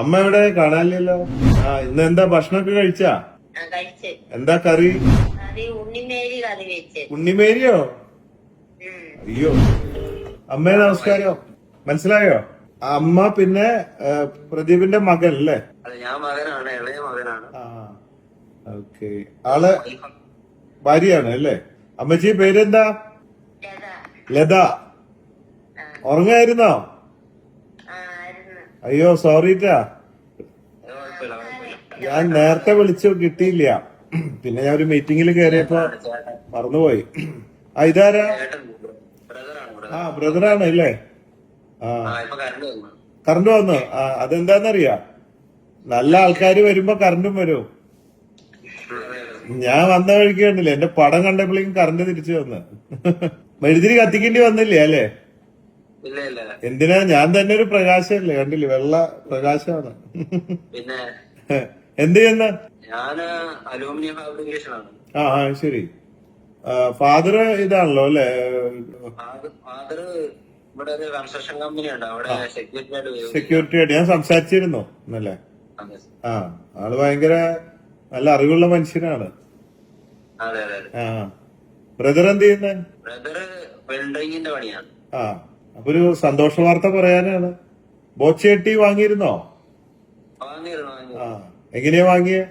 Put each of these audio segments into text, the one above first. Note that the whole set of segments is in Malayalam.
അമ്മ എവിടെ കാണാനില്ലല്ലോ? ഇന്ന് എന്താ ഭക്ഷണമൊക്കെ കഴിച്ചാ? കഴിച്ച്. എന്താ കറി? അത് ഉണ്ണിമേരി കറി വെച്ച്. ഉണ്ണിമേരിയോ? അയ്യോ. അമ്മേ നമസ്കാരം. മനസ്സിലായോ? അമ്മ പിന്നെ പ്രദീപിന്റെ മകൻ അല്ലേ? അതെ, ഞാൻ മകനാണ്, ഇളയ മകനാണ്. ഓക്കെ. ആള് ഭാര്യയാണ് അല്ലേ? അമ്മച്ചി പേരെന്താ? ലത. ഉറങ്ങായിരുന്നോ? അയ്യോ സോറിട്ടാ, ഞാൻ നേരത്തെ വിളിച്ചു കിട്ടിയില്ല. പിന്നെ ഞാൻ ഒരു മീറ്റിംഗിൽ കയറിയപ്പോ മറന്നുപോയി. ഇതാരാ? ബ്രദറാണ് അല്ലേ? കറണ്ട് വന്നു. അതെന്താന്നറിയാ, നല്ല ആൾക്കാര് വരുമ്പോ കറണ്ടും വരും. ഞാൻ വന്ന വഴിക്ക് കണ്ടില്ലേ, എന്റെ പടം കണ്ടപ്പോഴേക്കും കറണ്ട് തിരിച്ചു വന്ന്. മെഴുതിരി കത്തിക്കേണ്ടി വന്നില്ലേ അല്ലേ? എന്തിനാ, ഞാൻ തന്നെ ഒരു പ്രകാശമല്ലേ, കണ്ടില്ലേ, വെള്ള പ്രകാശമാണ്. പിന്നെ എന്ത് ചെയ്യുന്ന? ഞാന് അലൂമിനിയം ഫാബ്രിക്കേഷൻ ആണ്. ശരി. ഫാദർ ഇതാണല്ലോ അല്ലേ? ഫാദർ ഇവിടെ ഒരു കൺസ്ട്രക്ഷൻ കമ്പനി ഉണ്ട്, അവിടെ സെക്യൂരിറ്റി ആയിട്ട് ഞാൻ സംസാരിച്ചിരുന്നു എന്നല്ലേ? ആള് ഭയങ്കര നല്ല അറിവുള്ള മനുഷ്യനാണ്. അതെ അതെ. ബ്രദർ എന്ത് ചെയ്യുന്നേ? ബ്രദർ വെൽഡിങ്ങിന്റെ പണിയാണ്. അപ്പൊ ഒരു സന്തോഷ വാർത്ത പറയാനാണ്. ബോച്ചേട്ടി വാങ്ങിയിരുന്നോ? എങ്ങനെയാ വാങ്ങിയേ?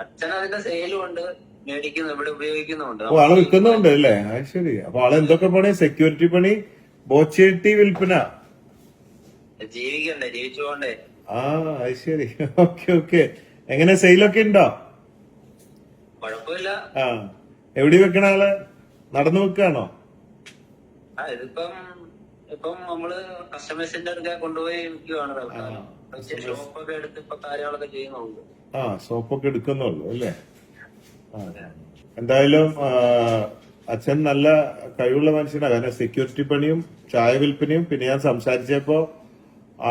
അച്ഛൻ അതിന്റെ സെയിലും ഉണ്ട്, മേടിക്കുന്നു, ഇവിടെ ഉപയോഗിക്കുന്നുണ്ട്. ആള് വിൽക്കുന്നുണ്ട് അല്ലേ? അത് ശരി. അപ്പൊ ആള് എന്തൊക്കെ പണി? സെക്യൂരിറ്റി പണി, ബോച്ചേട്ടി വിൽപ്പന. ജീവിക്കണ്ടേ, ജീവിച്ചു പോണ്ടേ. അത് ശരി. ഓക്കെ. എങ്ങനെ സെയിലൊക്കെ ഉണ്ടോ? കുഴപ്പമില്ല. എവിടെ വെക്കണ ആള്? നടന്നു വെക്കാണോ? ഇപ്പം നമ്മള് കസ്റ്റമേഴ്സിന്റെ അടുക്ക കൊണ്ടുപോയി വിൽക്കുവാണ്. ഷോപ്പൊക്കെ എടുത്ത് ഇപ്പൊ കാര്യങ്ങളൊക്കെ ചെയ്യുന്നുണ്ട്. ഷോപ്പൊക്കെ എടുക്കുന്നുള്ളൂ അല്ലേ? എന്തായാലും അച്ഛൻ നല്ല കഴിവുള്ള മനുഷ്യനാണ്. കാരണം സെക്യൂരിറ്റി പണിയും ചായ വിൽപ്പനയും, പിന്നെ ഞാൻ സംസാരിച്ചപ്പോ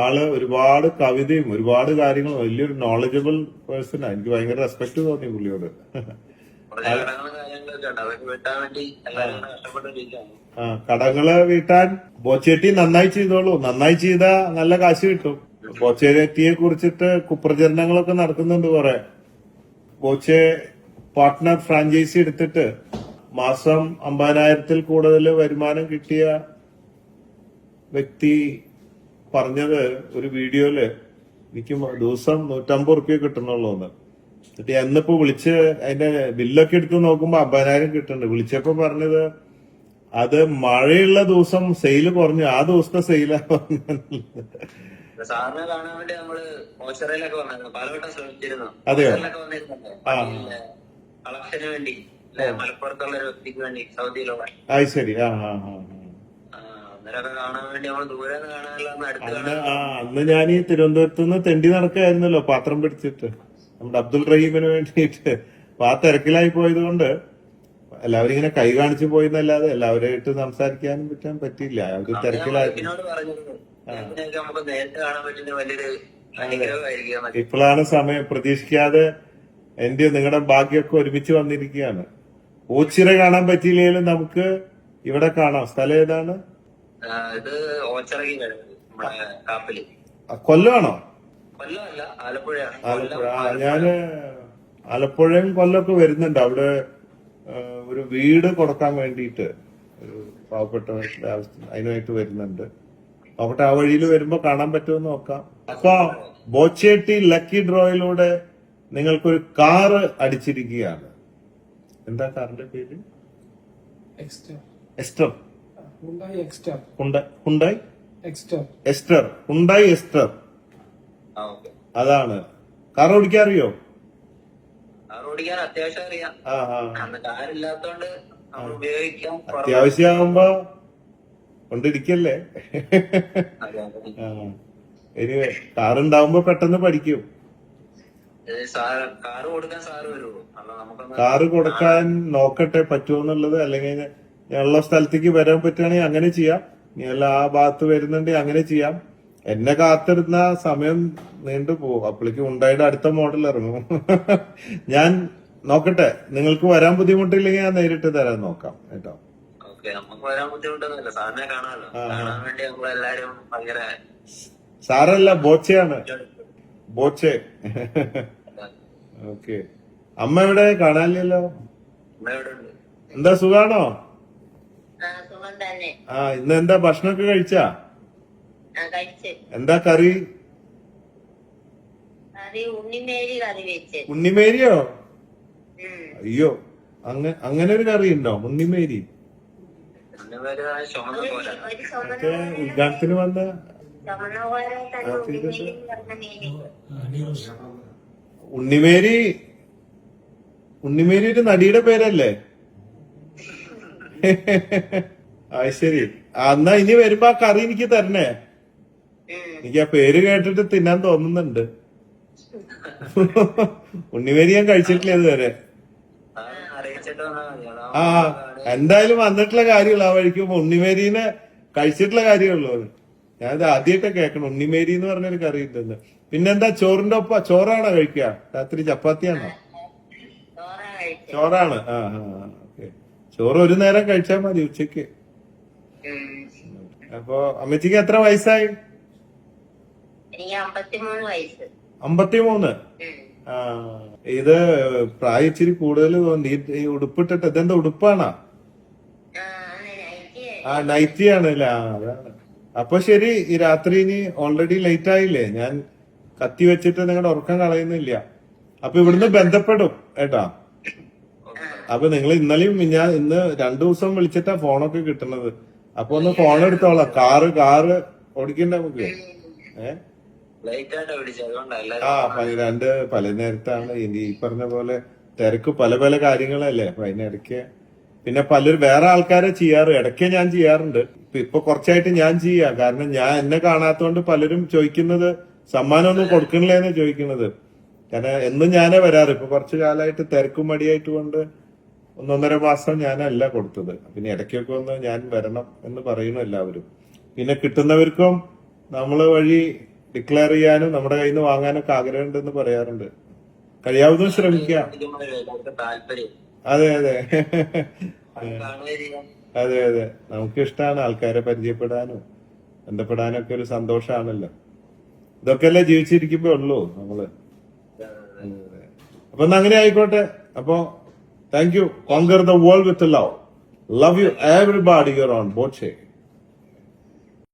ആള് ഒരുപാട് കവിതയും ഒരുപാട് കാര്യങ്ങളും, വലിയൊരു നോളജബിൾ പേഴ്സണാണ്. എനിക്ക് ഭയങ്കര റെസ്പെക്ട് തോന്നി പുള്ളിയോട്. കടങ്ങള് വീട്ടാൻ ബോച്ചേട്ടി നന്നായി ചെയ്തോളൂ. നന്നായി ചെയ്താ നല്ല കാശ് കിട്ടും. ബോച്ചേട്ടിയെ കുറിച്ചിട്ട് കുപ്രചരണങ്ങളൊക്കെ നടക്കുന്നുണ്ട് കുറെ. ബോച്ചെ പാർട്ട്ണർ ഫ്രാഞ്ചൈസി എടുത്തിട്ട് മാസം 50,000-ൽ കൂടുതൽ വരുമാനം കിട്ടിയ വ്യക്തി പറഞ്ഞത് ഒരു വീഡിയോയില്, എനിക്ക് ദിവസം 150 റുപ്യ കിട്ടണുള്ളൂ എന്ന്. എന്നിട്ട് എന്നിപ്പോ വിളിച്ച് അതിന്റെ ബില്ലൊക്കെ എടുത്ത് നോക്കുമ്പോ 50,000 കിട്ടുന്നുണ്ട്. വിളിച്ചപ്പോ പറഞ്ഞത് അത് മഴയുള്ള ദിവസം സെയില് കുറഞ്ഞു, ആ ദിവസത്തെ സെയിലാ പറഞ്ഞത്. സാറിനെ കാണാൻ വേണ്ടി നമ്മള് മോശറയിലൊക്കെ വന്നിരുന്നു, പലവട്ടം ശ്രമിച്ചിരുന്നു. അതെയോ? കളക്ഷന് വേണ്ടി, മലപ്പുറത്തുള്ള ഒരു വ്യക്തിക്ക് വേണ്ടി, സൗദിയിലുള്ള. ശരി. അന്നേരമൊക്കെ കാണാൻ വേണ്ടി നമ്മള് ദൂരെ നിന്ന് കാണാനല്ല, അടുത്ത് അന്ന് ഞാൻ ഈ തിരുവനന്തപുരത്ത് നിന്ന് തെണ്ടി നടക്കായിരുന്നല്ലോ പാത്രം പിടിച്ചിട്ട്, നമ്മുടെ അബ്ദുൾ റഹീമിന് വേണ്ടിയിട്ട്. അപ്പൊ ആ തിരക്കിലായി പോയത് കൊണ്ട് എല്ലാവരും ഇങ്ങനെ കൈ കാണിച്ചു പോയെന്നല്ലാതെ എല്ലാവരുമായിട്ട് സംസാരിക്കാനും പറ്റിയില്ല. ഒരു തിരക്കിലായിരുന്നു. ഇപ്പോഴാണ് സമയം. പ്രതീക്ഷിക്കാതെ എന്റെ നിങ്ങളുടെ ഭാഗ്യമൊക്കെ ഒരുമിച്ച് വന്നിരിക്കുകയാണ്. ഓച്ചിറ കാണാൻ പറ്റിയില്ലെങ്കിലും നമുക്ക് ഇവിടെ കാണാം. സ്ഥലം ഏതാണ്? കൊല്ലമാണോ? ആലപ്പുഴ. ഞാന് ആലപ്പുഴയും കൊല്ലമൊക്കെ വരുന്നുണ്ട്. അവിടെ ഒരു വീട് കൊടുക്കാൻ വേണ്ടിയിട്ട് ഒരു പാവപ്പെട്ടവരുടെ അതിനായിട്ട് വരുന്നുണ്ട്. അവിടെ ആ വഴിയിൽ വരുമ്പോ കാണാൻ പറ്റുമെന്ന് നോക്കാം. അപ്പൊ ബോച്ചേട്ടി ലക്കി ഡ്രോയിലൂടെ നിങ്ങൾക്കൊരു കാറ് അടിച്ചിരിക്കുകയാണ്. എന്താ കാറിന്റെ പേര്? എസ്റ്റർ. ഹുണ്ടായി എസ്റ്റർ. അതാണ്. കാർ ഓടിക്കാൻ അറിയോ? അത്യാവശ്യം അറിയാം. കാറില്ലാത്തോണ്ട് അത്യാവശ്യമാകുമ്പോ കൊണ്ടിരിക്കല്ലേ. ഇനി കാറുണ്ടാവുമ്പോ പെട്ടെന്ന് പഠിക്കും. കാറ് കൊടുക്കാൻ നോക്കട്ടെ പറ്റുമോന്നുള്ളത്. അല്ലെങ്കിൽ ഞങ്ങളുടെ സ്ഥലത്തേക്ക് വരാൻ പറ്റുകയാണെങ്കിൽ അങ്ങനെ ചെയ്യാം. ഇനി അല്ല ആ ഭാഗത്ത് വരുന്നുണ്ടെങ്കിൽ അങ്ങനെ ചെയ്യാം. എന്നെ കാത്തിരുന്ന സമയം നീണ്ടു പോകും. അപ്പോഴേക്ക് ഉണ്ടായിട്ട് അടുത്ത മോഡൽ ഇറങ്ങും. ഞാൻ നോക്കട്ടെ. നിങ്ങൾക്ക് വരാൻ ബുദ്ധിമുട്ടില്ലെങ്കിൽ ഞാൻ നേരിട്ട് തരാൻ നോക്കാം കേട്ടോ. നമുക്ക് വരാൻ ബുദ്ധിമുട്ടൊന്നുമില്ല, സാറിനെ കാണാമല്ലോ. കാണാൻ വേണ്ടി നമ്മളെല്ലാരും ഭയങ്കര സാറല്ല, ബോച്ചയാണ്. ബോച്ചെ. ഓക്കെ. അമ്മ എവിടെ? കാണാനില്ലല്ലോ. അമ്മ എവിടെ ഉണ്ട്? എന്താ, സുഖാണോ? ആ സുഖം തന്നെ. ഇന്ന് എന്താ ഭക്ഷണമൊക്കെ കഴിച്ചാ? ആ കഴിച്ച്. എന്താ കറി? കറി ഉണ്ണിമേരി കറി വെച്ച്. ഉണ്ണിമേരിയോ? ഉം. അയ്യോ, അങ്ങനെ ഒരു കറി ഉണ്ടോ, ഉണ്ണിമേരി? അന്നവരെ ചുമന്ന പോലെ ഒരു ചുമന്ന മറ്റേ ഉദ്ഘാടനത്തിന് വന്ന ചുമന്ന പോലെ തന്നെ ഉണ്ണിമേരി പറഞ്ഞ മീന്. ഉണ്ണിമേരി ഒരു നടിയുടെ പേരല്ലേ? അത് ശരി. എന്നാ ഇനി വരുമ്പോ ആ കറി എനിക്ക് തരണേ. എനിക്ക് ആ പേര് കേട്ടിട്ട് തിന്നാൻ തോന്നുന്നുണ്ട്. ഉണ്ണിമേരി ഞാൻ കഴിച്ചിട്ടില്ല ഇതുവരെ. അറിയിച്ചിട്ട് വന്നാൽ മതി. ആ, എന്തായാലും വന്നിട്ടുള്ള കാര്യമുള്ളൂ. ആ വഴിക്ക് ഉണ്ണിമേരീനെ കഴിച്ചിട്ടുള്ള കാര്യമുള്ളൂ. ഞാനത് ആദ്യമായിട്ട് കേൾക്കണം, ഉണ്ണിമേരി എന്ന് പറഞ്ഞൊരു കറി ഉണ്ടെന്ന്. പിന്നെന്താ, ചോറിന്റെ ഒപ്പം ചോറാണോ കഴിക്കുക? രാത്രി ചപ്പാത്തിയാണോ? ചോറാ കഴിച്ചത്. ചോറാണ്. ഓക്കെ. ചോറ് ഒരു നേരം കഴിച്ചാൽ മതി ഉച്ചക്ക്. അപ്പൊ അമ്മച്ചിക്ക് എത്ര വയസ്സായി? എനിക്ക് 53 വയസ്സ്. 53. ആ, ഇത് പ്രായം ഇച്ചിരി കൂടുതൽ തോന്നി. ഈ ഉടുപ്പിട്ടിട്ട് ഇതെന്താ ഉടുപ്പാണോ? നൈറ്റിയാണ് അല്ലേ? അതാണ്. അപ്പൊ ശരി, ഈ രാത്രി ഇനി ഓൾറെഡി ലേറ്റ് ആയില്ലേ? ഞാൻ കത്തി വെച്ചിട്ട് നിങ്ങളുടെ ഉറക്കം കളയുന്നില്ല. അപ്പൊ ഇവിടുന്ന് ബന്ധപ്പെടും കേട്ടാ. അപ്പൊ നിങ്ങൾ ഇന്നലെയും ഇന്ന് 2 ദിവസം വിളിച്ചിട്ടാ ഫോണൊക്കെ കിട്ടുന്നത്. അപ്പൊ ഒന്ന് ഫോൺ എടുത്തോളാം. കാറ് ഓടിക്കണ്ട നമുക്ക്. ലൈറ്റ് ആയിട്ടാ പിടിച്ചത്, അതുകൊണ്ടല്ല. പല നേരത്താണ്. ഈ പറഞ്ഞ പോലെ തിരക്ക് പല പല കാര്യങ്ങളല്ലേ. അപ്പൊ അതിനിടയ്ക്ക് പിന്നെ വേറെ ആൾക്കാരെ ചെയ്യാറ്. ഇടയ്ക്ക് ഞാൻ ചെയ്യാറുണ്ട്. ഇപ്പൊ കുറച്ചായിട്ട് ഞാൻ ചെയ്യാം. കാരണം എന്നെ കാണാത്തോണ്ട് പലരും ചോദിക്കുന്നത് സമ്മാനമൊന്നും കൊടുക്കണില്ലേന്ന് ചോദിക്കുന്നത്. കാരണം എന്നും ഞാനേ വരാറ്. ഇപ്പൊ കുറച്ചു കാലമായിട്ട് തിരക്കും മടിയായിട്ട് കൊണ്ട് 1.5 മാസം ഞാനല്ല കൊടുത്തത്. പിന്നെ ഇടയ്ക്കൊക്കെ ഒന്ന് ഞാൻ വരണം എന്ന് പറയുന്നു എല്ലാവരും. പിന്നെ കിട്ടുന്നവർക്കും നമ്മള് വഴി ഡിക്ലെയർ ചെയ്യാനും നമ്മുടെ കയ്യിൽ നിന്ന് വാങ്ങാനൊക്കെ ആഗ്രഹമുണ്ടെന്ന് പറയാറുണ്ട്. കഴിയാവുന്നതും ശ്രമിക്കാം. താല്പര്യം അതെ. കാണുകയും അതെ. നമുക്ക് ഇഷ്ടമാണ് ആൾക്കാരെ പരിചയപ്പെടാനും ബന്ധപ്പെടാനും ഒക്കെ ഒരു സന്തോഷമാണല്ലോ. ഇതൊക്കെയല്ലേ ജീവിച്ചിരിക്കുമ്പോ ഉള്ളൂ നമ്മള്. അപ്പൊ അങ്ങനെ ആയിക്കോട്ടെ. അപ്പൊ thank you. Conquer the world with love. Love you everybody. You're on Boche.